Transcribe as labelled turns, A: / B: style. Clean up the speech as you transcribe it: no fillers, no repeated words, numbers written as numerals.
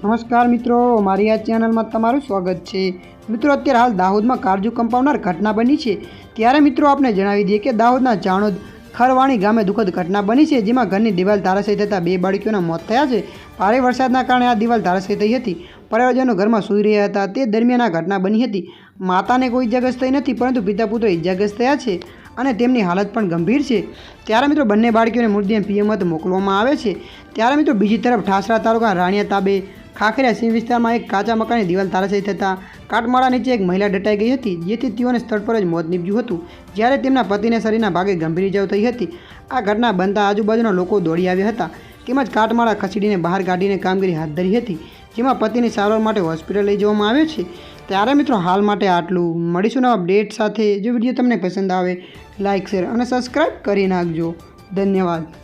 A: નમસ્કાર મિત્રો, મારી આ ચેનલમાં તમારું સ્વાગત છે। મિત્રો, અત્યારે હાલ દાહોદમાં કારજુ કંપાવનાર ઘટના બની છે। ત્યારે મિત્રો આપણે જણાવી દઈએ કે દાહોદના ચાણોદ ખરવાણી ગામે દુઃખદ ઘટના બની છે, જેમાં ઘરની દિવાલ ધરાશાયી થતાં 2 બાળકીઓના મોત થયા છે। ભારે વરસાદના કારણે આ દિવાલ ધરાશાયી થઈ હતી। પરિવારજનો ઘરમાં સૂઈ રહ્યા હતા તે દરમિયાન આ ઘટના બની હતી। માતાને કોઈ ઇજાગ્રસ્ત થઈ નથી, પરંતુ પિતા પુત્ર ઇજાગ્રસ્ત થયા છે અને તેમની હાલત પણ ગંભીર છે। ત્યારે મિત્રો બંને બાળકીઓને મૃતદેહ પીએમત મોકલવામાં આવે છે। ત્યારે મિત્રો બીજી તરફ ઠાસરા તાલુકા રાણિયા તાબે ખાખરિયા સીમ વિસ્તારમાં એક કાચા મકાનની દિવાલ ધરાશાયી થતાં કાટમાળા નીચે એક મહિલા દટાઈ ગઈ હતી, જેથી તેઓને સ્થળ પર જ મોત નીપજ્યું હતું, જ્યારે તેમના પતિને શરીરના ભાગે ગંભીર ઇજાઓ થઈ હતી। આ ઘટના બનતા આજુબાજુના લોકો દોડી આવ્યા હતા, તેમજ કાટમાળા ખસેડીને બહાર કાઢીને કામગીરી હાથ ધરી હતી, જેમાં પતિની સારવાર માટે હોસ્પિટલ લઈ જવામાં આવ્યો છે। ત્યારે મિત્રો હાલ માટે આટલું। મળીશું નવા અપડેટ સાથે। જો વિડીયો તમને પસંદ આવે લાઇક, શેર અને સબસ્ક્રાઈબ કરી નાખજો। ધન્યવાદ।